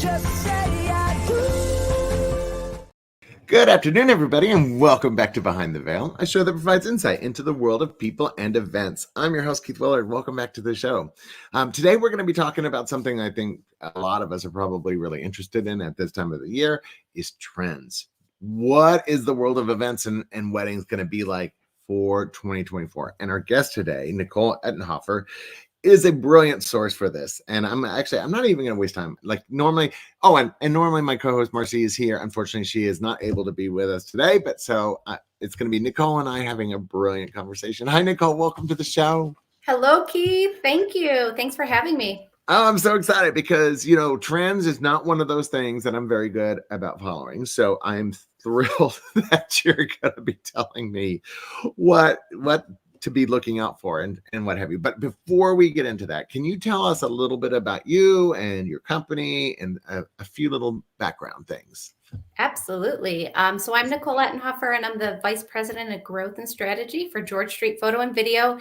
just say I do. Good afternoon, everybody, and welcome back to Behind the Veil, a show that provides insight into the world of people and events. I'm your host, Keith Willard. Welcome back to the show. Today, we're going to be talking about something I think a lot of us are probably really interested in at this time of the year, is trends. What is the world of events and weddings going to be like for 2024? And our guest today, Nicole Ettenhofer, is a brilliant source for this. And I'm not even going to waste time. Like normally, normally my co-host Marcy is here. Unfortunately, she is not able to be with us today, but so it's going to be Nicole and I having a brilliant conversation. Hi, Nicole. Welcome to the show. Hello, Keith. Thank you. Thanks for having me. Oh, I'm so excited because, trends is not one of those things that I'm very good about following. So I'm thrilled that you're going to be telling me what to be looking out for and what have you. But before we get into that, can you tell us a little bit about you and your company and a few little background things? Absolutely. So I'm Nicole Ettenhofer, and I'm the Vice President of Growth and Strategy for George Street Photo and Video.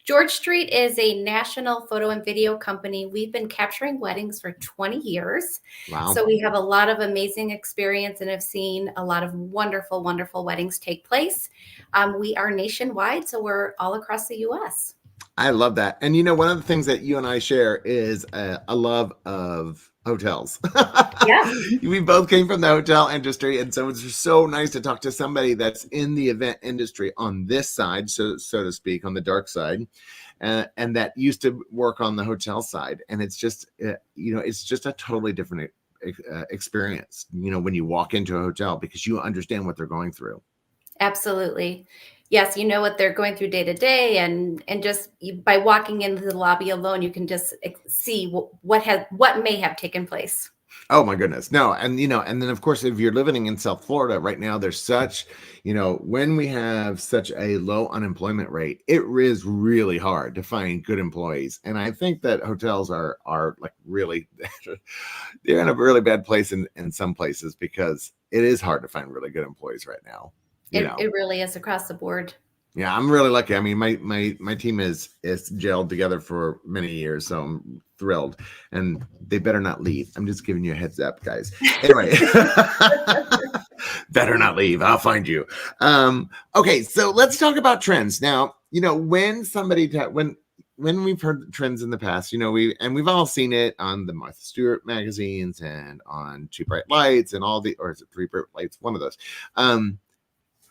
George Street is a national photo and video company. We've been capturing weddings for 20 years. Wow. So we have a lot of amazing experience and have seen a lot of wonderful, wonderful weddings take place. We are nationwide, so we're all across the U.S. I love that. And, one of the things that you and I share is a love of hotels. Yeah. We both came from the hotel industry, and so it's just so nice to talk to somebody that's in the event industry on this side, so to speak, on the dark side, and that used to work on the hotel side. And it's just, it's just a totally different experience, when you walk into a hotel, because you understand what they're going through. Absolutely. Yes, you know what they're going through day to day, and just by walking into the lobby alone, you can just see what may have taken place. Oh my goodness. No. And, and then of course, if you're living in South Florida right now, there's such, when we have such a low unemployment rate, it is really hard to find good employees. And I think that hotels are like really, they're in a really bad place in some places, because it is hard to find really good employees right now. It really is across the board. Yeah, I'm really lucky. I mean, my team is gelled together for many years, so I'm thrilled. And they better not leave. I'm just giving you a heads up, guys. Anyway, better not leave. I'll find you. Okay, so let's talk about trends now. When somebody when we've heard trends in the past, we've all seen it on the Martha Stewart magazines and on Two Bright Lights and or is it Three Bright Lights? One of those.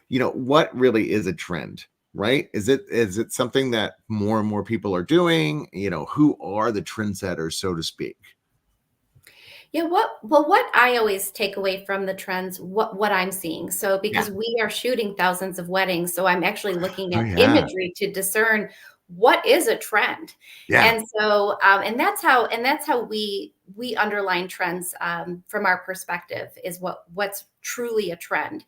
What really is a trend, right? Is it something that more and more people are doing? Who are the trendsetters, so to speak? Yeah, what I always take away from the trends, what I'm seeing. So because we are shooting thousands of weddings, so I'm actually looking at imagery to discern what is a trend. Yeah. And so and that's how we underline trends from our perspective, is what's truly a trend.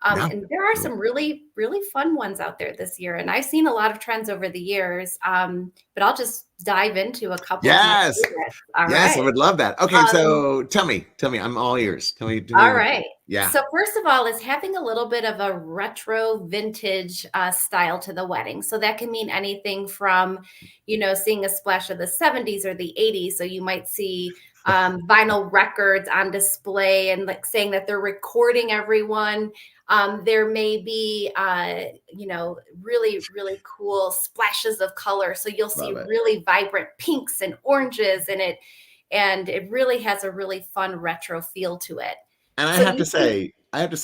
And there are some really, really fun ones out there this year. And I've seen a lot of trends over the years, but I'll just dive into a couple. Yes. Of my favorites. All yes, right. I would love that. Okay, so tell me, I'm all ears. Tell me. All right. Yeah. So first of all, is having a little bit of a retro vintage style to the wedding. So that can mean anything from, seeing a splash of the 70s or the 80s. So you might see vinyl records on display and like saying that they're recording everyone. There may be, really, really cool splashes of color. So you'll see really vibrant pinks and oranges in it. And it really has a really fun retro feel to it. And I have to say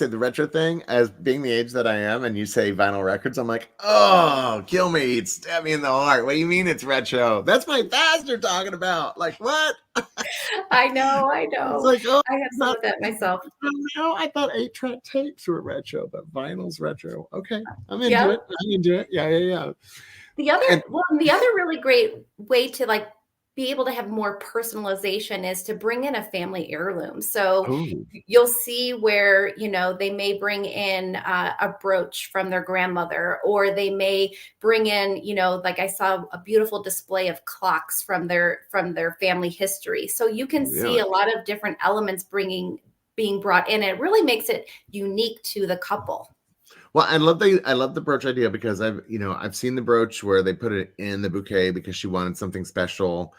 the retro thing, as being the age that I am, and you say vinyl records, I'm like, oh, kill me, stab me in the heart. What do you mean it's retro? That's my past you're talking about. Like, what? I know. It's like, I have some of that myself. No, I thought 8-track tapes were retro, but vinyl's retro. Okay, I'm into it. Yeah. The other really great way to be able to have more personalization is to bring in a family heirloom. So you'll see where, they may bring in a brooch from their grandmother, or they may bring in, like I saw a beautiful display of clocks from their family history. So you can see a lot of different elements being brought in. It really makes it unique to the couple. Well, I love the brooch idea, because I've seen the brooch where they put it in the bouquet because she wanted something special,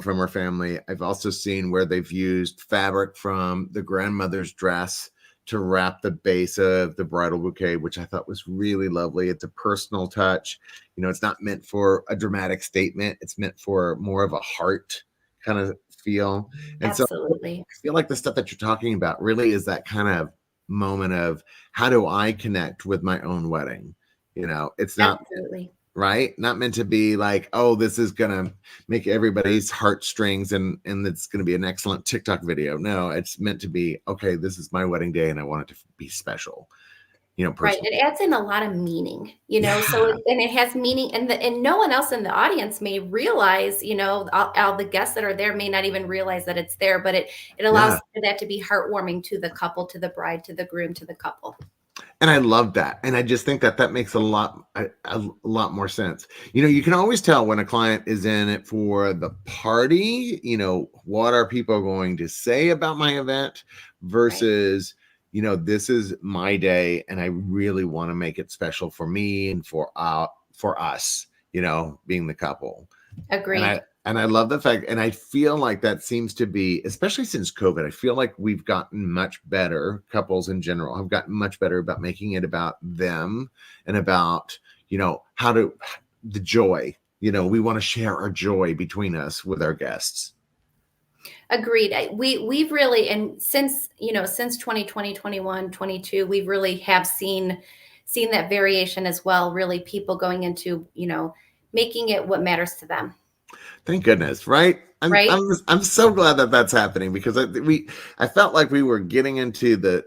from her family. I've also seen where they've used fabric from the grandmother's dress to wrap the base of the bridal bouquet, which I thought was really lovely. It's a personal touch. It's not meant for a dramatic statement. It's meant for more of a heart kind of feel. And so Absolutely. I feel like the stuff that you're talking about really is that kind of moment of how do I connect with my own wedding? It's not Absolutely. right. Not meant to be like, oh, this is going to make everybody's heartstrings and it's going to be an excellent TikTok video. No, it's meant to be, okay, this is my wedding day and I want it to be special, Right. personal. It adds in a lot of meaning, Yeah. so and it has meaning, and no one else in the audience may realize, all the guests that are there may not even realize that it's there, but it allows Yeah. for that to be heartwarming to the couple, to the bride, to the groom, to the couple. And I love that. And I just think that makes a lot more sense. You can always tell when a client is in it for the party, what are people going to say about my event versus, this is my day and I really want to make it special for me and for us, being the couple. Agreed. And I love the fact, and I feel like that seems to be, especially since COVID, I feel like we've gotten much better, couples in general have gotten much better about making it about them and about, the joy, we want to share our joy between us with our guests. Agreed. We've really, and since 2020, 21, 22, we really have seen that variation as well, really people going into, making it what matters to them. Thank goodness, right? Right. I'm so glad that that's happening because I felt like we were getting into the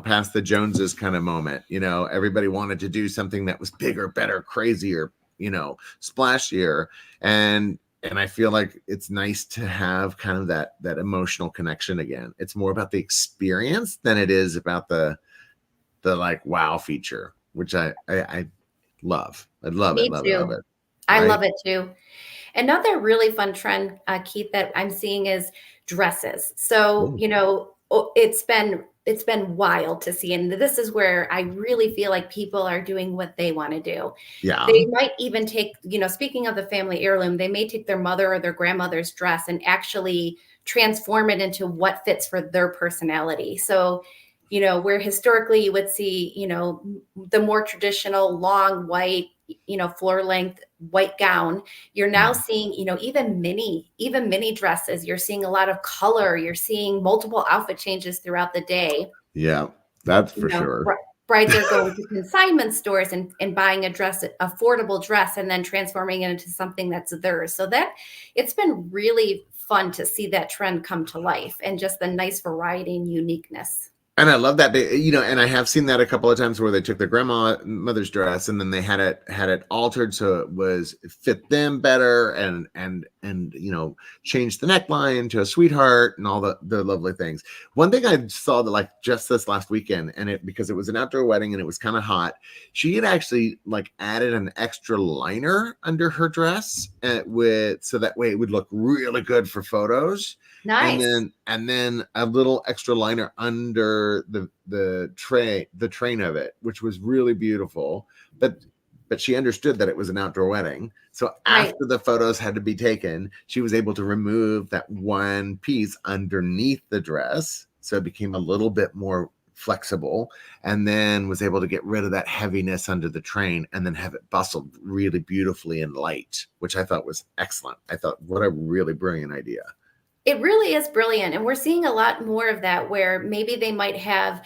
past the Joneses kind of moment. Everybody wanted to do something that was bigger, better, crazier, splashier, and I feel like it's nice to have kind of that emotional connection again. It's more about the experience than it is about the like wow feature, which I love. I love Me it. Love it. too. Love it. I Right? love it too. Another really fun trend, Keith, that I'm seeing is dresses. So, it's been wild to see. And this is where I really feel like people are doing what they want to do. Yeah. They might even take, speaking of the family heirloom, they may take their mother or their grandmother's dress and actually transform it into what fits for their personality. So, where historically you would see, the more traditional long white, floor length white gown, you're now seeing, even mini dresses. You're seeing a lot of color. You're seeing multiple outfit changes throughout the day. Yeah, that's for sure. Brides are going to consignment stores and buying affordable dress, and then transforming it into something that's theirs. So that it's been really fun to see that trend come to life and just the nice variety and uniqueness. And I love that, and I have seen that a couple of times where they took their grandmother's dress and then they had it altered so it fit them better and changed the neckline to a sweetheart and all the lovely things. One thing I saw that like just this last weekend, and because it was an outdoor wedding and it was kind of hot, she had actually like added an extra liner under her dress so that way it would look really good for photos. Nice. And then a little extra liner under the train of it, which was really beautiful. But she understood that it was an outdoor wedding. So after the photos had to be taken, she was able to remove that one piece underneath the dress. So it became a little bit more flexible, and then was able to get rid of that heaviness under the train and then have it bustled really beautifully and light, which I thought was excellent. I thought, what a really brilliant idea. It really is brilliant. And we're seeing a lot more of that where maybe they might have,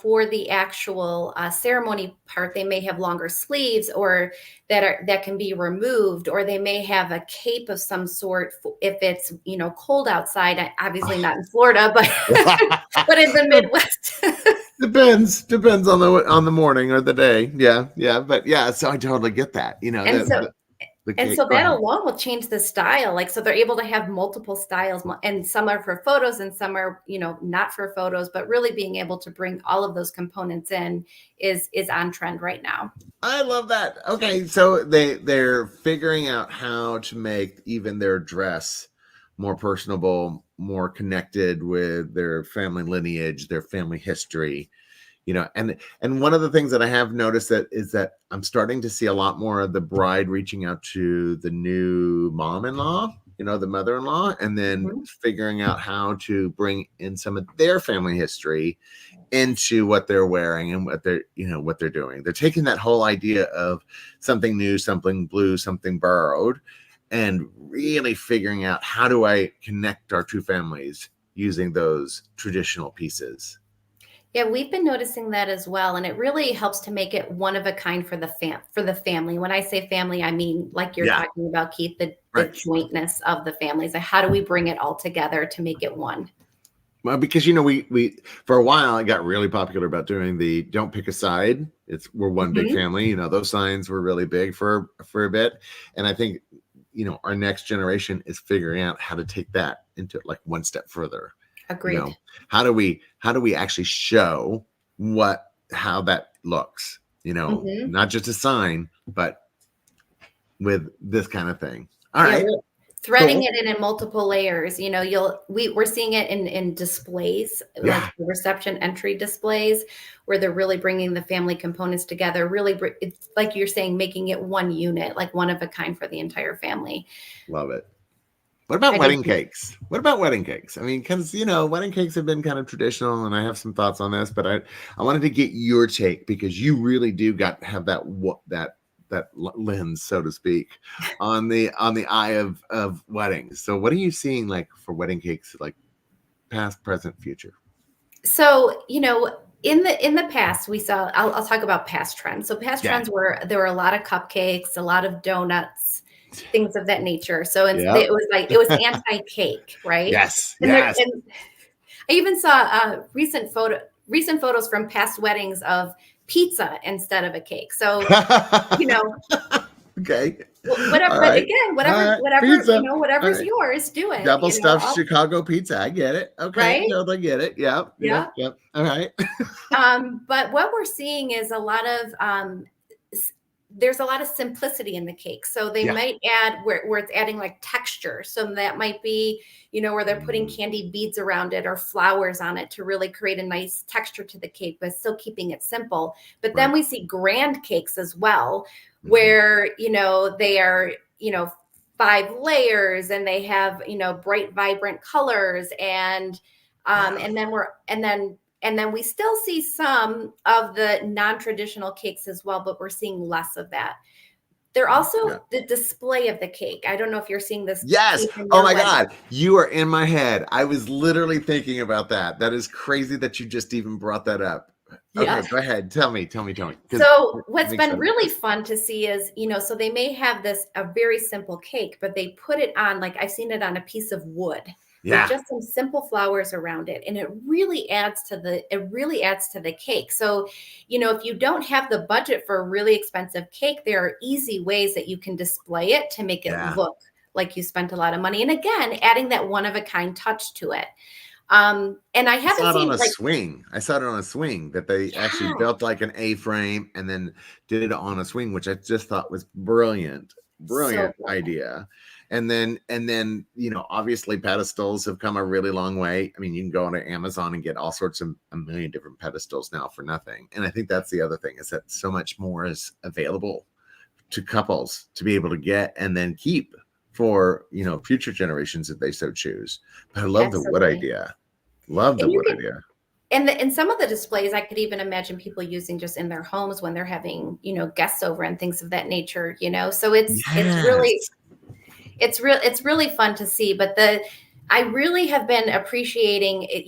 for the actual ceremony part, they may have longer sleeves or that can be removed, or they may have a cape of some sort if it's, cold outside, obviously not in Florida, but but in the Midwest. Depends on the morning or the day. Yeah. But yeah, so I totally get that, And so that alone will change the style. Like, so they're able to have multiple styles, and some are for photos and some are, not for photos, but really being able to bring all of those components in is on trend right now. I love that. Okay. So they're figuring out how to make even their dress more personable, more connected with their family lineage, their family history, And one of the things that I have noticed that is that I'm starting to see a lot more of the bride reaching out to the new mom-in-law, the mother-in-law, and then Mhm. figuring out how to bring in some of their family history into what they're wearing and what they're doing. They're taking that whole idea of something new, something blue, something borrowed, and really figuring out, how do I connect our two families using those traditional pieces. Yeah, we've been noticing that as well, and it really helps to make it one of a kind for the family. When I say family, I mean, like you're Yeah, talking about, Keith, the right. jointness of the families. Like, how do we bring it all together to make it one? Well, because we for a while it got really popular about doing the "don't pick a side." We're one big Mhm. family. Those signs were really big for a bit, and I think our next generation is figuring out how to take that into like one step further. you Agreed. know how do we actually show how that looks, Mhm. not just a sign, but with this kind of thing. All Yeah, right, we're threading cool. it in multiple layers. We're seeing it in displays, like Yeah, the reception entry displays, where they're really bringing the family components together. Really, it's like you're saying, making it one unit, like one of a kind for the entire family. love it. What about I know. wedding cakes? What about wedding cakes? I mean, because wedding cakes have been kind of traditional, and I have some thoughts on this, but I wanted to get your take, because you really do have that lens, so to speak, on the eye of weddings. So, what are you seeing like for wedding cakes, like past, present, future? So, in the past, we saw. I'll talk about past trends. So, past Yeah. trends there were a lot of cupcakes, a lot of donuts, things of that nature. So, Yep. it was anti-cake, right? Yes. And there, Yes. and I even saw recent photos from past weddings of pizza instead of a cake. So, you know, Okay. whatever. All But right. again, All whatever, right. whatever, Pizza. All whatever's right. yours, do it. Double stuffed Chicago pizza. I get it. Okay. Right? Totally get it. Yep. Yeah. Yep. Yep. All right. But what we're seeing is s- there's a lot of simplicity in the cake. So they Yeah. might add where it's adding like texture. So that might be, where they're putting Mm, candy beads around it or flowers on it to really create a nice texture to the cake, but still keeping it simple. But then right. we see grand cakes as well, Mhm. where, they are, 5 layers and they have, bright, vibrant colors Yeah. and then we still see some of the non-traditional cakes as well, but we're seeing less of that. They're Yeah. also the display of the cake. I don't know if you're seeing this Yes. case in Oh your my wedding. God. You are in my head. I was literally thinking about that. That is crazy that you just even brought that up. Okay, Yeah. go ahead. Tell me. 'Cause So what's I'm been excited. really fun to see is, so they may have a very simple cake, but they put it on, like I've seen it on a piece of wood with Yeah. just some simple flowers around it. And it really adds to the cake. So, if you don't have the budget for a really expensive cake, there are easy ways that you can display it to make it Yeah. look like you spent a lot of money. And again, adding that one of a kind touch to it. And I I saw haven't it on seen a like, swing. I saw it on a swing that they actually yeah, built like an A-frame and then did it on a swing, which I just thought was brilliant. so Brilliant cool. idea. And then, obviously pedestals have come a really long way. I mean, you can go onto Amazon and get all sorts of a million different pedestals now for nothing. And I think that's the other thing, is that so much more is available to couples to be able to get and then keep for, future generations if they so choose. But I love the wood Absolutely. idea. Love the And you wood can idea. and some of the displays I could even imagine people using just in their homes when they're having, guests over and things of that nature. So Yes. it's really fun to see. But I really have been appreciating it.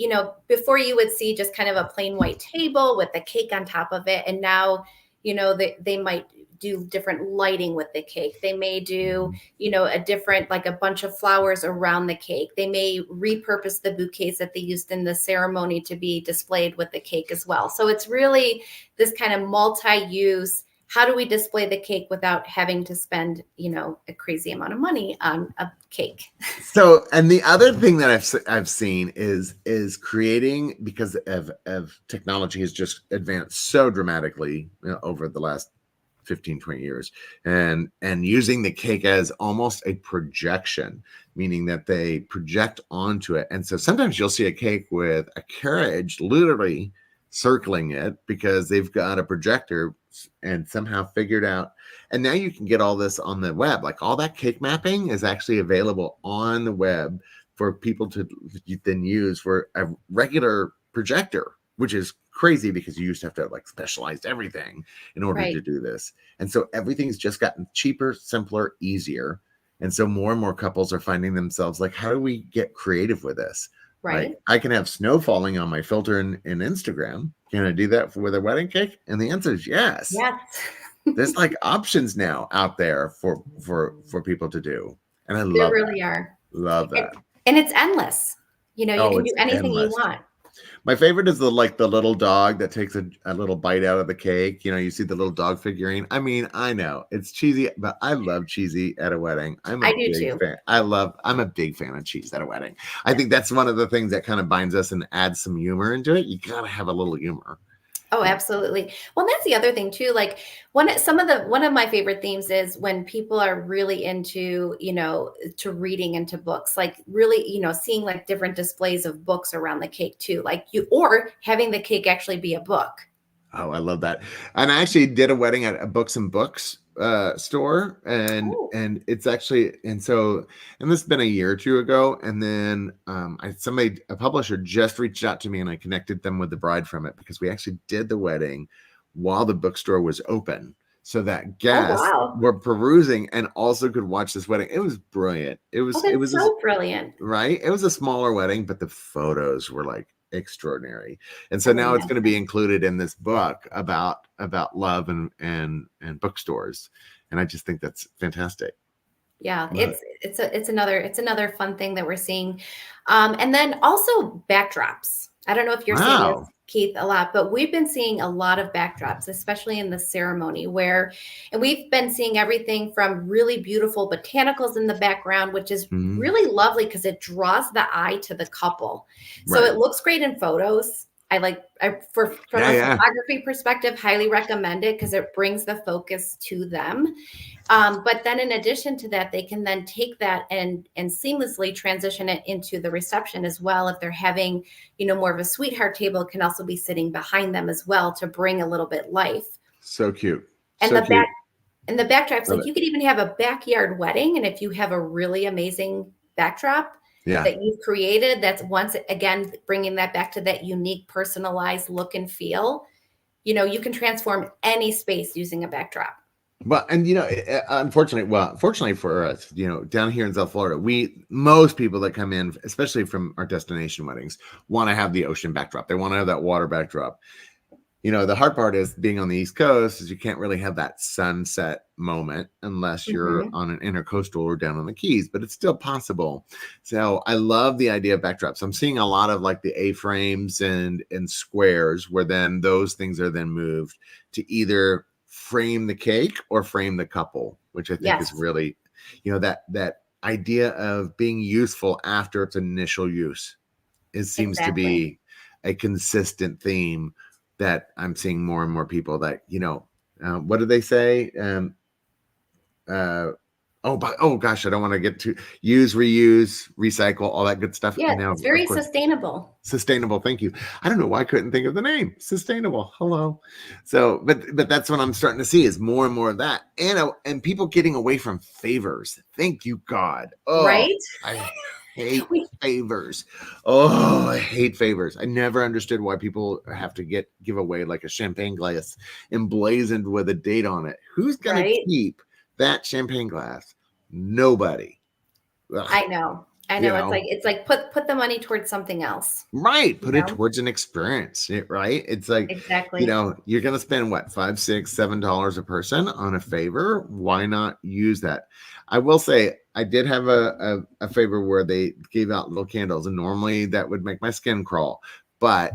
Before you would see just kind of a plain white table with the cake on top of it. And now, they might do different lighting with the cake. They may do, a different, like a bunch of flowers around the cake. They may repurpose the bouquets that they used in the ceremony to be displayed with the cake as well. So it's really this kind of multi-use. How do we display the cake without having to spend, a crazy amount of money on a cake? So, and the other thing that I've seen is creating, because of technology has just advanced so dramatically, over the last 15, 20 years, and using the cake as almost a projection, meaning that they project onto it. And so sometimes you'll see a cake with a carriage literally circling it because they've got a projector and somehow figured out. And now you can get all this on the web. Like all that cake mapping is actually available on the web for people to then use for a regular projector, which is crazy because you used to have to like specialize everything in order to do this. And so everything's just gotten cheaper, simpler, easier. And so more and more couples are finding themselves like, how do we get creative with this? Right. Like, I can have snow falling on my filter in Instagram. Can I do that with a wedding cake? And the answer is yes. Yes. There's like options now out there for people to do. And I love there really are. Love that. And it's endless. You know, you can do anything endless. you want. My favorite is the little dog that takes a little bite out of the cake. You know, you see the little dog figurine. I mean, I know it's cheesy, but I love cheesy at a wedding. I do too. Fan. I'm a big fan of cheese at a wedding. I think that's one of the things that kind of binds us and adds some humor into it. You gotta have a little humor. Oh, absolutely. Well, that's the other thing too. Like one of my favorite themes is when people are really into, to reading into books, like really, seeing like different displays of books around the cake too, or having the cake actually be a book. Oh, I love that. And I actually did a wedding at a Books and Books store, and it's actually, and this has been a year or two ago, and then a publisher just reached out to me and I connected them with the bride from it because we actually did the wedding while the bookstore was open, so that guests were perusing and also could watch this wedding. It was brilliant. It was so brilliant, right? It was a smaller wedding, but the photos were like extraordinary. And so now it's going to be included in this book about love and bookstores. And I just think that's fantastic. Yeah, it's another fun thing that we're seeing. And then also backdrops. I don't know if you're seeing this, Keith, a lot, but we've been seeing a lot of backdrops, especially in the ceremony and we've been seeing everything from really beautiful botanicals in the background, which is really lovely because it draws the eye to the couple. So it looks great in photos. From a photography perspective, highly recommend it because it brings the focus to them. But then in addition to that, they can then take that and seamlessly transition it into the reception as well. If they're having, more of a sweetheart table, it can also be sitting behind them as well to bring a little bit life. So cute. And the backdrops, like you could even have a backyard wedding. And if you have a really amazing backdrop that you've created, that's once again, bringing that back to that unique personalized look and feel, you can transform any space using a backdrop. Well, and fortunately for us, down here in South Florida, most people that come in, especially from our destination weddings, want to have the ocean backdrop. They want to have that water backdrop. The hard part is being on the East Coast is you can't really have that sunset moment unless you're on an intercoastal or down on the Keys, but it's still possible. So I love the idea of backdrops. I'm seeing a lot of like the A-frames and squares where then those things are then moved to either frame the cake or frame the couple, which I think is really, that idea of being useful after its initial use. It seems to be a consistent theme that I'm seeing more and more people that, what do they say? Gosh, I don't want to get to use, reuse, recycle, all that good stuff. Yeah, it's very sustainable. Sustainable. Thank you. I don't know why I couldn't think of the name. Sustainable. Hello. So, but that's what I'm starting to see is more and more of that. And people getting away from favors. Thank you, God. Oh, right? I hate favors. Oh, I hate favors. I never understood why people have to give away like a champagne glass emblazoned with a date on it. Who's going to keep that champagne glass? Nobody. Ugh. I know. It's like put the money towards something else. Right. Put it towards an experience. Right. It's like, exactly. You're going to spend what, $5, $6, $7 a person on a favor. Why not use that? I will say I did have a favor where they gave out little candles, and normally that would make my skin crawl, but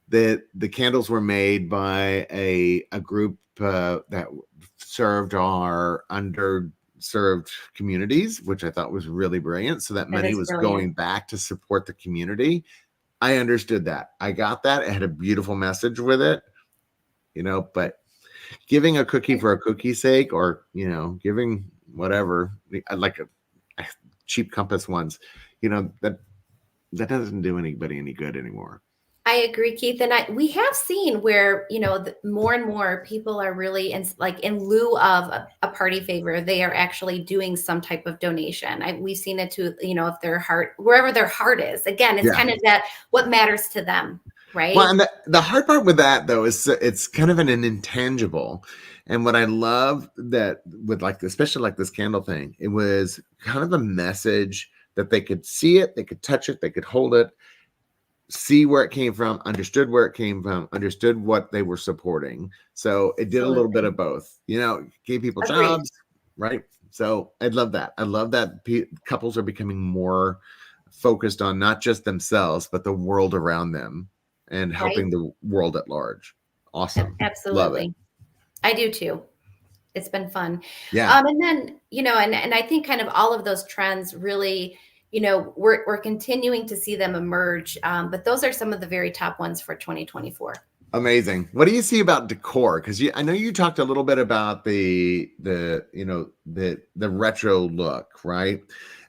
the candles were made by a group that served our underserved communities, which I thought was really brilliant. So that money was going back to support the community. I understood that. I got that. It had a beautiful message with it, but giving a cookie for a cookie's sake, or, giving whatever, like a cheap compass ones, that doesn't do anybody any good anymore. I agree, Keith. And we have seen where, more and more people are really in lieu of a party favor, they are actually doing some type of donation. We've seen it too, if their heart, wherever their heart is, again, it's kind of that what matters to them. Right. Well, and the hard part with that though is it's kind of an intangible. And what I love that with especially like this candle thing, it was kind of a message that they could see it, they could touch it, they could hold it, see where it came from, understood where it came from, understood what they were supporting. So it did a little bit of both, gave people jobs, right? So I love that. I love that couples are becoming more focused on not just themselves, but the world around them and helping the world at large. Awesome. Absolutely. Love it. I do too. It's been fun. Yeah. And then, and I think kind of all of those trends really, we're continuing to see them emerge. But those are some of the very top ones for 2024. Amazing. What do you see about decor? Because I know you talked a little bit about the retro look, right?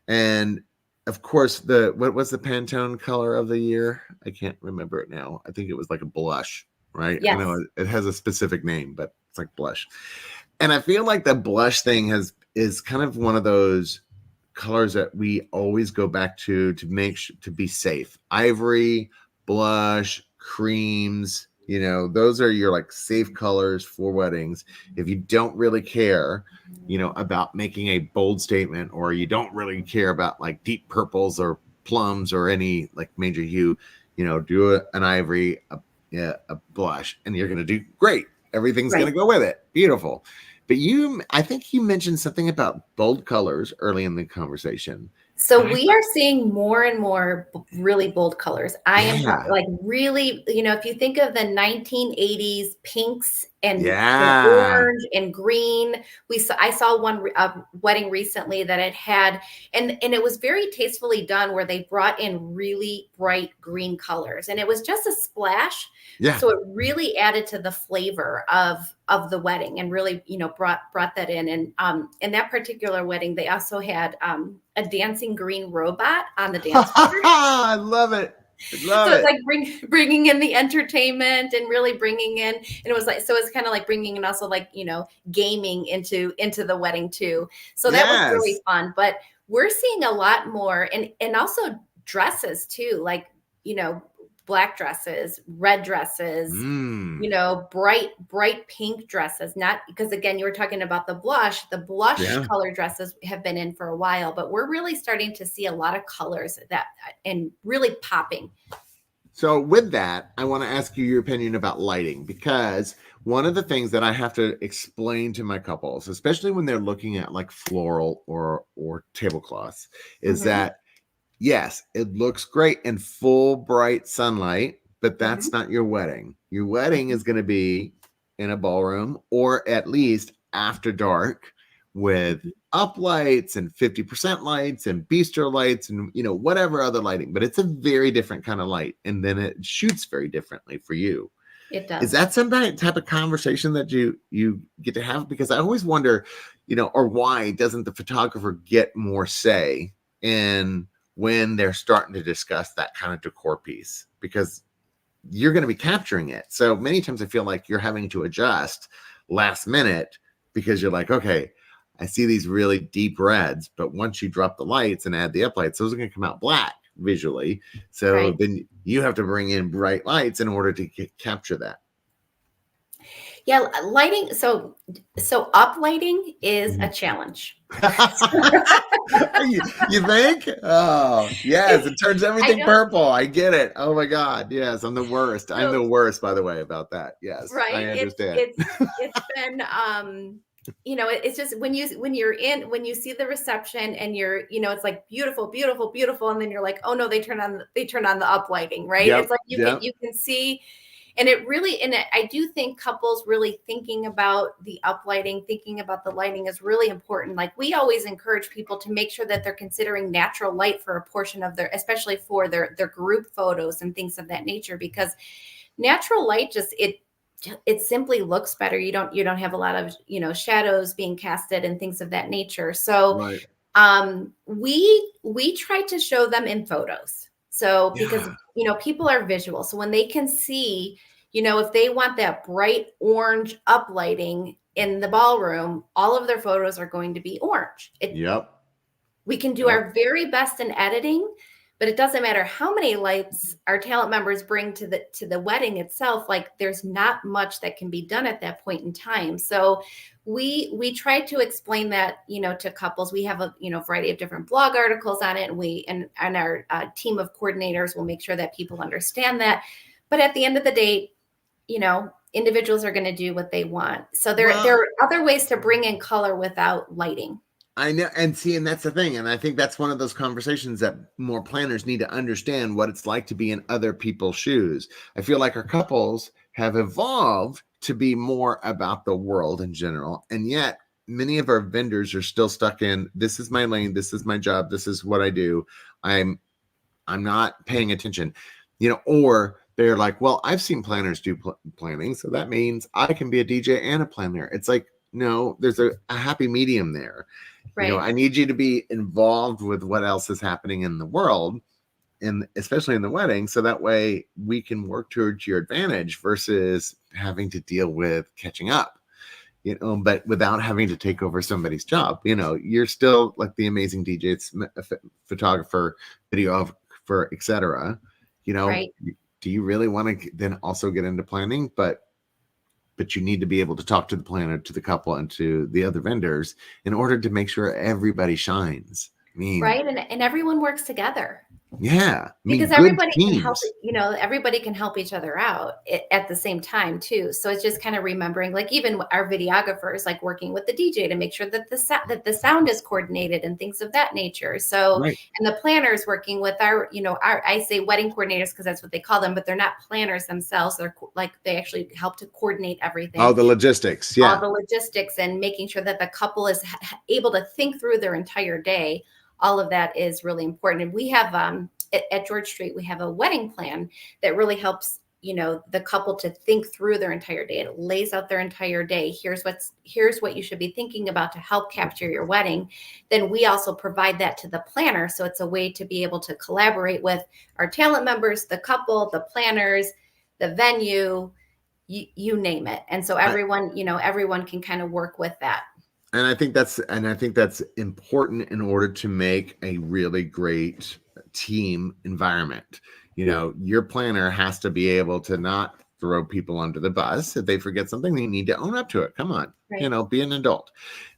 And of course, what was the Pantone color of the year? I can't remember it now. I think it was like a blush, right? Yes. I know it has a specific name, but it's like blush. And I feel like the blush thing is kind of one of those colors that we always go back to be safe. Ivory, blush, creams, those are your like safe colors for weddings. If you don't really care, about making a bold statement, or you don't really care about like deep purples or plums or any like major hue, do an ivory, a blush, and you're going to do great. Everything's going to go with it. Beautiful. But I think you mentioned something about bold colors early in the conversation. So we are seeing more and more really bold colors. I am like really, if you think of the 1980s pinks and orange and green, I saw one wedding recently that it had, and it was very tastefully done where they brought in really bright green colors, and it was just a splash. Yeah. So it really added to the flavor of the wedding and really, brought that in. And in that particular wedding, they also had a dancing green robot on the dance floor. I love it. So it's like bringing in the entertainment and really bringing in, and it was like, so it's kind of like bringing in also like, gaming into the wedding too. So that was really fun, but we're seeing a lot more and also dresses too, like, black dresses, red dresses, bright pink dresses, not because again, you were talking about the blush color dresses have been in for a while, but we're really starting to see a lot of colors and really popping. So with that, I want to ask you your opinion about lighting, because one of the things that I have to explain to my couples, especially when they're looking at like floral or tablecloths, is that yes, it looks great in full bright sunlight, but that's not your wedding. Your wedding is going to be in a ballroom, or at least after dark, with up lights and 50% lights and bistro lights and whatever other lighting. But it's a very different kind of light, and then it shoots very differently for you. It does. Is that some type of conversation that you get to have? Because I always wonder, or why doesn't the photographer get more say in when they're starting to discuss that kind of decor piece, because you're going to be capturing it. So many times I feel like you're having to adjust last minute, because you're like, okay, I see these really deep reds, but once you drop the lights and add the uplights, those are going to come out black visually. So then you have to bring in bright lights in order to capture that. Yeah, lighting. So up lighting is a challenge. You think? Oh, yes. It turns everything purple. I get it. Oh my God. Yes. I'm the worst. I'm the worst, by the way, about that. Yes. Right. I understand. It's been, it's just when you see the reception and you're, it's like beautiful, beautiful, beautiful. And then you're like, oh no, they turn on the up lighting, right? It's like you can see. And I do think couples really thinking about the uplighting, thinking about the lighting is really important. Like we always encourage people to make sure that they're considering natural light for a portion of especially for their group photos and things of that nature, because natural light it simply looks better. You don't have a lot of, shadows being casted and things of that nature. So we try to show them in photos. So because, Yeah. people are visual. So when they can see, if they want that bright orange uplighting in the ballroom, all of their photos are going to be orange. Yep. We can do Yep. our very best in editing, but it doesn't matter how many lights our talent members bring to the wedding itself. Like there's not much that can be done at that point in time. So we try to explain that, to couples. We have a variety of different blog articles on it, and our team of coordinators will make sure that people understand that. But at the end of the day, individuals are going to do what they want. So there are other ways to bring in color without lighting. I know. And see, and that's the thing. And I think that's one of those conversations that more planners need to understand what it's like to be in other people's shoes. I feel like our couples have evolved to be more about the world in general. And yet many of our vendors are still stuck in, this is my lane. This is my job. This is what I do. I'm not paying attention, or they're like, well, I've seen planners do planning. So that means I can be a DJ and a planner. It's like, no, there's a happy medium there. Right. I need you to be involved with what else is happening in the world, and especially in the wedding. So that way we can work towards your advantage versus having to deal with catching up, but without having to take over somebody's job. You're still like the amazing DJ, photographer, videographer, etc. Right. Do you really want to then also get into planning? But you need to be able to talk to the planner, to the couple, and to the other vendors in order to make sure everybody shines. Right. And everyone works together. Yeah. Because everybody can help, everybody can help each other out at the same time too. So it's just kind of remembering, like even our videographers, like working with the DJ to make sure that the sound is coordinated and things of that nature. So, right. And the planners working with our I say wedding coordinators because that's what they call them, but they're not planners themselves. They're like, they actually help to coordinate everything. All the logistics. Yeah. All the logistics and making sure that the couple is able to think through their entire day. All of that is really important. And we have at George Street, we have a wedding plan that really helps, the couple to think through their entire day. It lays out their entire day. Here's what you should be thinking about to help capture your wedding. Then we also provide that to the planner. So it's a way to be able to collaborate with our talent members, the couple, the planners, the venue, you name it. And so everyone can kind of work with that. And I think that's important in order to make a really great team environment. Your planner has to be able to not throw people under the bus. If they forget something, they need to own up to it. Come on, right. Be an adult.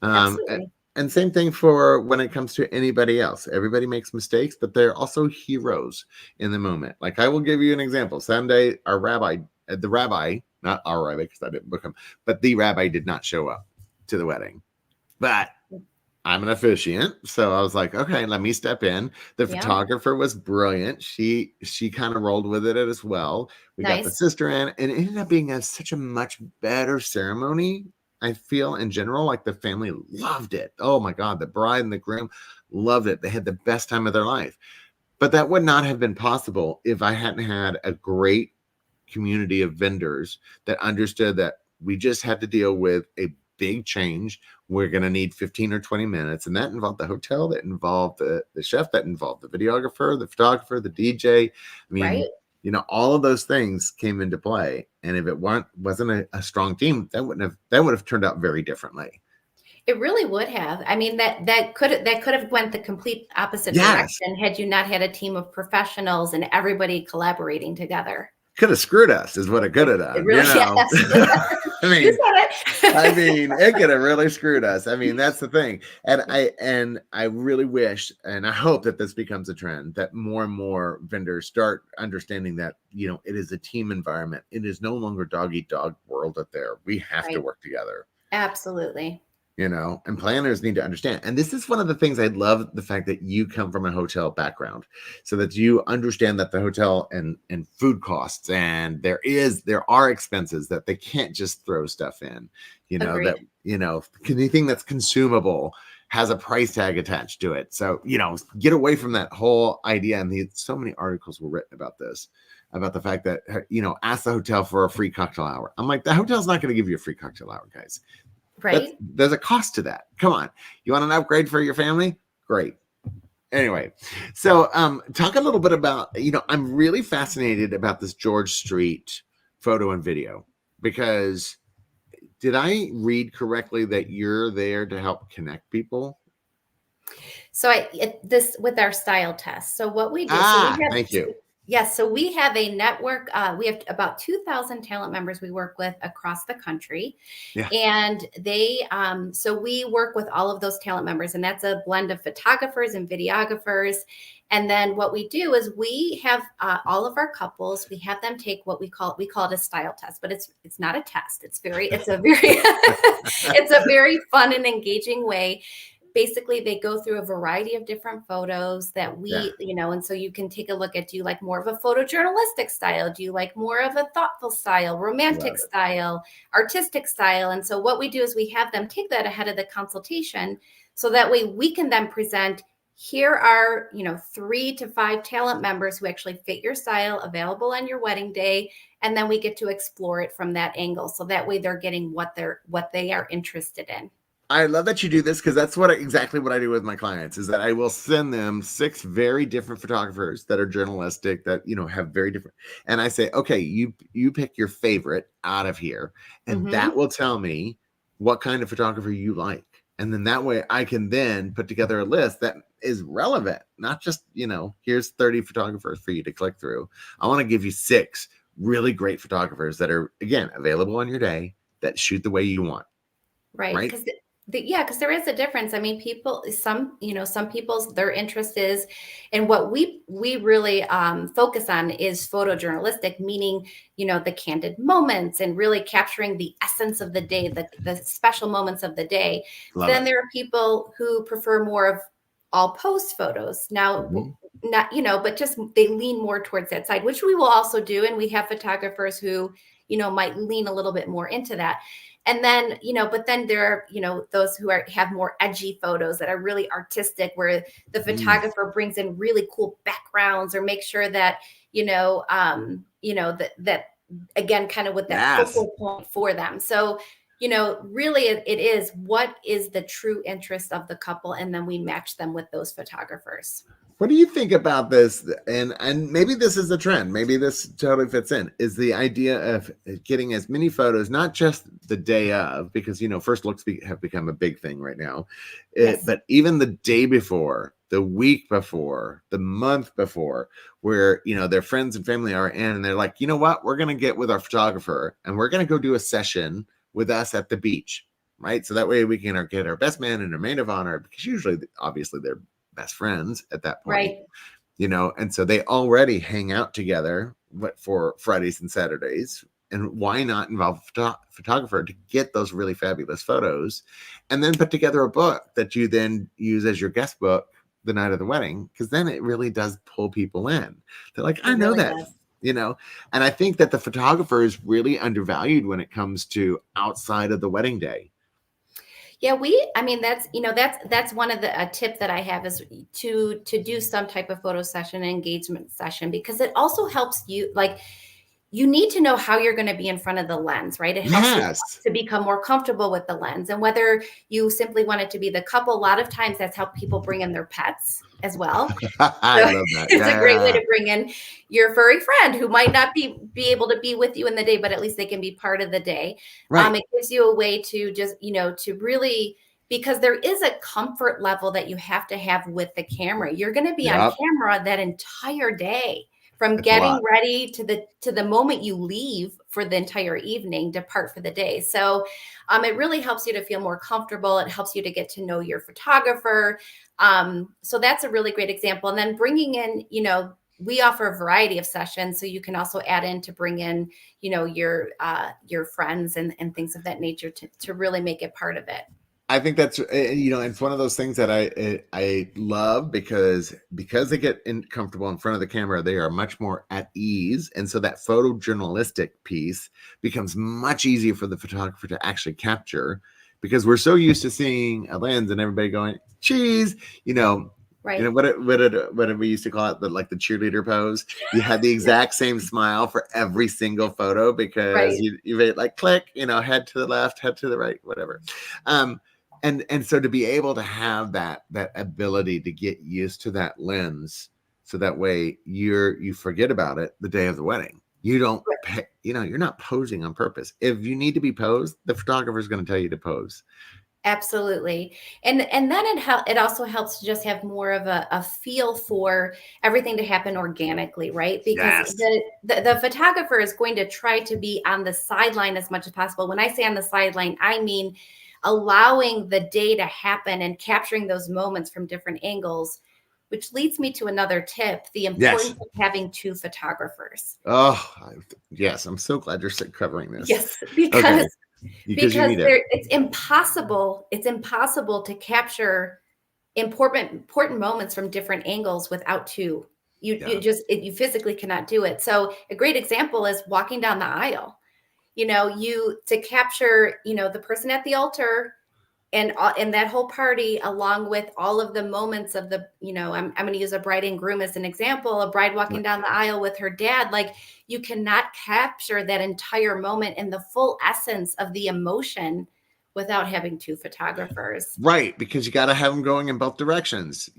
And same thing for when it comes to anybody else. Everybody makes mistakes, but they're also heroes in the moment. Like I will give you an example. Sunday, the rabbi, not our rabbi because I didn't book him, but the rabbi did not show up to the wedding. But I'm an officiant, so I was like, okay, let me step in. The photographer was brilliant. She kind of rolled with it as well. We got the sister in, and it ended up being such a much better ceremony. I feel in general, like the family loved it. Oh my God, the bride and the groom loved it. They had the best time of their life. But that would not have been possible if I hadn't had a great community of vendors that understood that we just had to deal with a big change. We're going to need 15 or 20 minutes. And that involved the hotel, that involved the chef, that involved the videographer, the photographer, the DJ. I mean, all of those things came into play. And if it wasn't a strong team, that would have turned out very differently. It really would have. I mean, that could have went the complete opposite direction had you not had a team of professionals and everybody collaborating together. Could have screwed us, is what it could have done. It really I mean, it could have really screwed us. I mean, that's the thing. And I really wish, and I hope that this becomes a trend, that more and more vendors start understanding that, it is a team environment. It is no longer dog eat dog world out there. We have to work together. Absolutely. And planners need to understand. And this is one of the things I love, the fact that you come from a hotel background so that you understand that the hotel and food costs, and there are expenses that they can't just throw stuff in, Agreed. That, anything that's consumable has a price tag attached to it. So, get away from that whole idea. And so many articles were written about this, about the fact that, ask the hotel for a free cocktail hour. I'm like, the hotel's not going to give you a free cocktail hour, guys. Right. There's a cost to that. Come on. You want an upgrade for your family? Great. Anyway, so talk a little bit about, I'm really fascinated about this George Street photo and video, because did I read correctly that you're there to help connect people? So this with our style test. So what we do, so we have, Thank you. yes, so we have a network. We have about 2,000 talent members we work with across the country. Yeah. And so we work with all of those talent members, and that's a blend of photographers and videographers. And then what we do is we have all of our couples, we have them take what we call it a style test, but it's not a test. It's a very fun and engaging way. Basically, they go through a variety of different photos that and so you can take a look at, do you like more of a photojournalistic style? Do you like more of a thoughtful style, romantic style, artistic style? And so what we do is we have them take that ahead of the consultation. So that way we can then present, here are, 3 to 5 talent members who actually fit your style, available on your wedding day. And then we get to explore it from that angle. So that way they're getting what they are interested in. I love that you do this, because that's exactly what I do with my clients, is that I will send them 6 very different photographers that are journalistic, that, have very different. And I say, okay, you pick your favorite out of here. And that will tell me what kind of photographer you like. And then that way I can then put together a list that is relevant, not just, here's 30 photographers for you to click through. I want to give you 6 really great photographers that are, again, available on your day, that shoot the way you want. Right. Because there is a difference. I mean, some people's, their interest is, and what we really focus on is photojournalistic, meaning, the candid moments and really capturing the essence of the day, the special moments of the day. Then there are people who prefer more of all post photos. Now, not, but just they lean more towards that side, which we will also do. And we have photographers who, might lean a little bit more into that. And then, but then there are, those who have more edgy photos that are really artistic, where the photographer brings in really cool backgrounds, or make sure that, that again, kind of with that focal point for them. So, really it is, what is the true interest of the couple? And then we match them with those photographers. What do you think about this? And maybe this is a trend. Maybe this totally fits in. Is the idea of getting as many photos, not just the day of, because first looks have become a big thing right now, but even the day before, the week before, the month before, where their friends and family are in, and they're like, you know what, we're gonna get with our photographer and we're gonna go do a session with us at the beach, right? So that way we can get our best man and our maid of honor, because usually, obviously, they're best friends at that point, right? And so they already hang out together for Fridays and Saturdays. And why not involve a photographer to get those really fabulous photos, and then put together a book that you then use as your guest book the night of the wedding? Because then it really does pull people in. They're like, I know that, and I think that the photographer is really undervalued when it comes to outside of the wedding day. Yeah, that's one of the tip that I have, is to do some type of photo session, engagement session, because it also helps you, like, you need to know how you're going to be in front of the lens, right? It helps you to become more comfortable with the lens. And whether you simply want it to be the couple, a lot of times that's how people bring in their pets as well. I love that. It's a great way to bring in your furry friend who might not be able to be with you in the day, but at least they can be part of the day. Right. It gives you a way to just, to really, because there is a comfort level that you have to have with the camera. You're going to be on camera that entire day. From getting ready to the moment you leave for the entire evening, depart for the day. So it really helps you to feel more comfortable. It helps you to get to know your photographer. So that's a really great example. And then bringing in, we offer a variety of sessions. So you can also add in to bring in, your friends and things of that nature to really make it part of it. I think that's, it's one of those things that I love, because they get comfortable in front of the camera, they are much more at ease. And so that photojournalistic piece becomes much easier for the photographer to actually capture, because we're so used to seeing a lens and everybody going, cheese, right. What did we used to call it? Like the cheerleader pose. You had the exact same smile for every single photo, because you made like click, head to the left, head to the right, whatever. and so to be able to have that ability to get used to that lens, so that way you forget about it the day of the wedding. You don't pay, you're not posing on purpose. If you need to be posed, the photographer is going to tell you to pose. Absolutely. And then it also helps to just have more of a feel for everything to happen organically, right? Because Yes. the photographer is going to try to be on the sideline as much as possible. When I say on the sideline, I mean allowing the day to happen and capturing those moments from different angles, which leads me to another tip, the importance of having two photographers. Oh, yes. I'm so glad you're covering this. Yes, Okay. because you need it. it's impossible to capture important moments from different angles without two. You physically cannot do it. So a great example is walking down the aisle. You to capture the person at the altar and that whole party, along with all of the moments of the I'm going to use a bride and groom as an example, a bride walking down the aisle with her dad. Like, you cannot capture that entire moment and the full essence of the emotion without having two photographers. Right, because you got to have them going in both directions,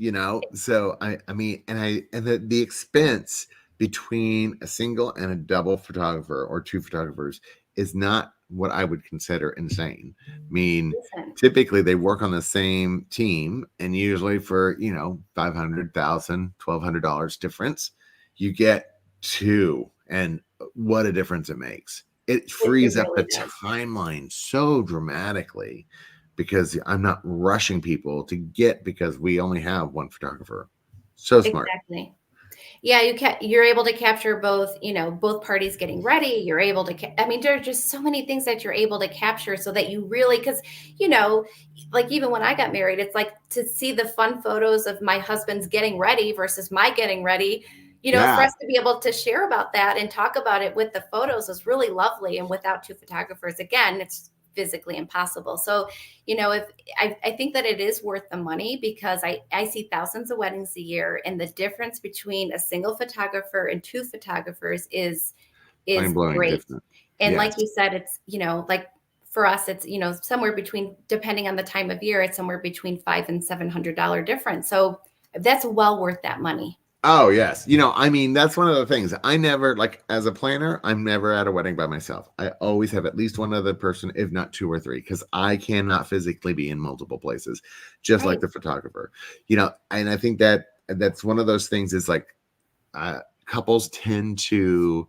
So I mean, and the expense between a single and a double photographer or two photographers is not what I would consider insane. I mean, typically they work on the same team, and usually for $500, $1,200 difference, you get two, and what a difference it makes. It frees up the timeline so dramatically, because I'm not rushing people to get, because we only have one photographer. So smart. Exactly. Yeah, you're able to capture both, both parties getting ready. You're able to, I mean, there are just so many things that you're able to capture, so that you really, because, like even when I got married, it's like to see the fun photos of my husband's getting ready versus my getting ready, for us to be able to share about that and talk about it with the photos is really lovely. And without two photographers, again, it's physically impossible. So, if I think that it is worth the money, because I see thousands of weddings a year, and the difference between a single photographer and two photographers is great. Different. And like you said, it's, like for us, it's, somewhere between, depending on the time of year, it's somewhere between $500 and $700 difference. So that's well worth that money. Oh, yes. I mean, that's one of the things. I never, like, as a planner, I'm never at a wedding by myself. I always have at least one other person, if not two or three, because I cannot physically be in multiple places, just like the photographer. And I think that's one of those things, is like, couples tend to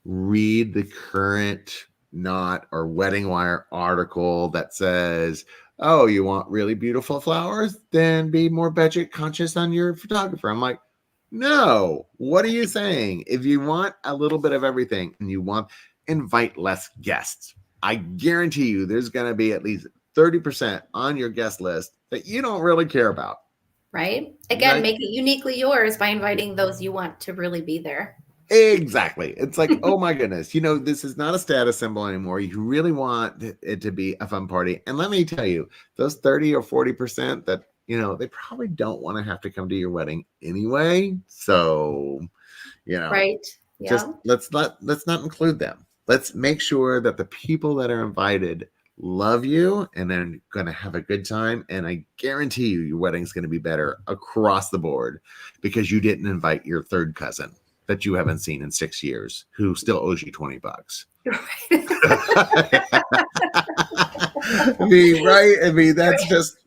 read the current Knot or Wedding Wire article that says, oh, you want really beautiful flowers? Then be more budget conscious on your photographer. I'm like, no, what are you saying? If you want a little bit of everything and invite less guests, I guarantee you there's going to be at least 30% on your guest list that you don't really care about. Right? Again, make it uniquely yours by inviting those you want to really be there. Exactly. It's like, oh my goodness, this is not a status symbol anymore. You really want it to be a fun party. And let me tell you, those 30 or 40% that they probably don't want to have to come to your wedding anyway. So, right. Yeah. Just let's not include them. Let's make sure that the people that are invited love you and they're going to have a good time. And I guarantee you, your wedding's going to be better across the board, because you didn't invite your third cousin that you haven't seen in 6 years, who still owes you $20. I mean, right? I mean, that's just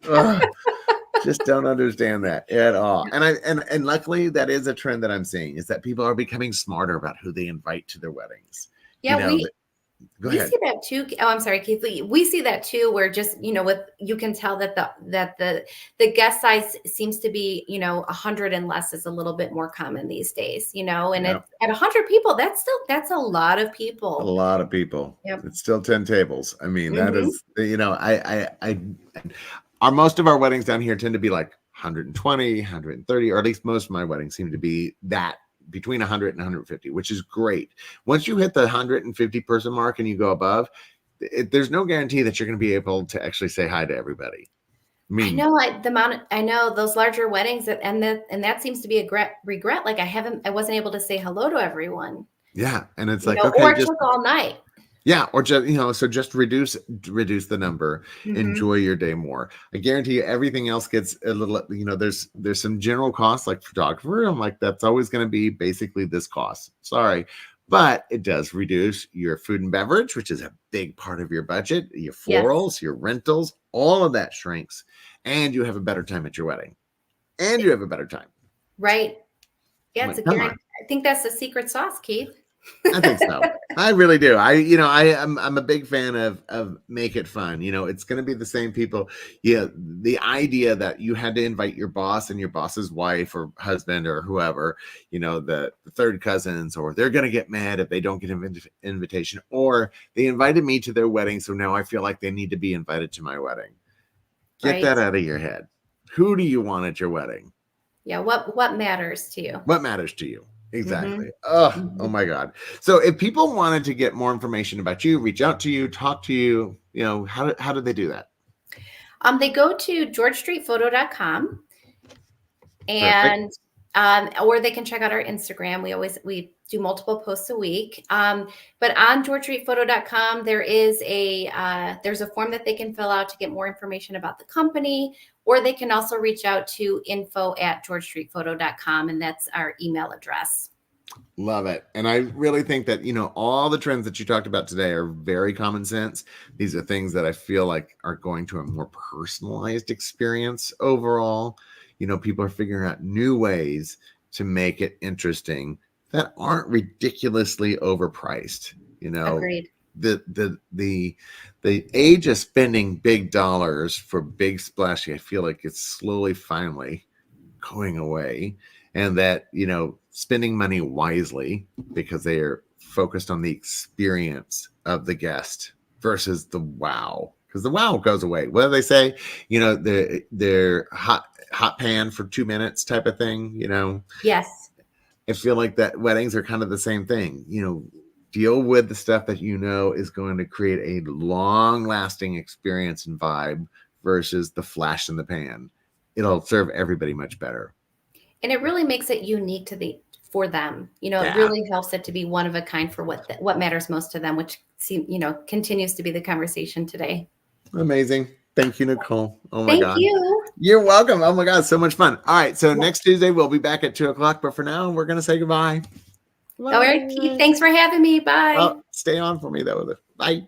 don't understand that at all. And luckily, that is a trend that I'm seeing, is that people are becoming smarter about who they invite to their weddings. Yeah, we see that too. Oh, I'm sorry, Keith. We see that too, where just, you can tell that the guest size seems to be, 100 and less is a little bit more common these days, and at 100 people, that's a lot of people. A lot of people. Yep. It's still 10 tables. I mean, that is, most of our weddings down here tend to be like 120, 130, or at least most of my weddings seem to be that, between 100 and 150, which is great. Once you hit the 150 person mark and you go above, there's no guarantee that you're going to be able to actually say hi to everybody. I know those larger weddings, and that seems to be a regret. Like I wasn't able to say hello to everyone. Yeah, and it's like, okay, or it took all night. Yeah, or just so just reduce the number, Mhm. enjoy your day more. I guarantee you everything else gets a little, there's some general costs like photographer. I'm like, that's always going to be basically this cost. Sorry. But it does reduce your food and beverage, which is a big part of your budget, your Yes. florals, your rentals, all of that shrinks. And you have a better time at your wedding. And you have a better time. Right. Yeah, I'm it's a like, come guarantee. on. I think that's the secret sauce, Keith. I think so. I really do. I'm a big fan of make it fun. It's going to be the same people. Yeah, the idea that you had to invite your boss and your boss's wife or husband or whoever, the third cousins, or they're going to get mad if they don't get an invitation, or they invited me to their wedding, so now I feel like they need to be invited to my wedding. Get Right. that out of your head. Who do you want at your wedding? Yeah. What matters to you? What matters to you? Mhm. Exactly. Oh Mhm. my God. So if people wanted to get more information about you, reach out to you, talk to you, how did they do that? They go to georgestreetphoto.com, Perfect. and or they can check out our Instagram. We do multiple posts a week. But on georgestreetphoto.com, there's a form that they can fill out to get more information about the company, or they can also reach out to info@georgestreetphoto.com, and that's our email address. Love it. And I really think that, all the trends that you talked about today are very common sense. These are things that I feel like are going to a more personalized experience overall. People are figuring out new ways to make it interesting that aren't ridiculously overpriced. Agreed. The age of spending big dollars for big splashy, I feel like it's slowly finally going away, and that spending money wisely because they are focused on the experience of the guest versus the wow, because the wow goes away. What do they say? They're hot pan for 2 minutes type of thing. Yes. I feel like that weddings are kind of the same thing. Deal with the stuff that is going to create a long lasting experience and vibe versus the flash in the pan. It'll serve everybody much better. And it really makes it unique for them. It Yeah. really helps it to be one of a kind for what matters most to them, which continues to be the conversation today. Amazing. Thank you, Nicole. Oh my Thank God. you. You're welcome. Oh my God. So much fun. All right. So Yep. next Tuesday, we'll be back at 2:00. But for now, we're going to say goodbye. All right, Keith. Thanks for having me. Bye. Oh, stay on for me, though. Bye.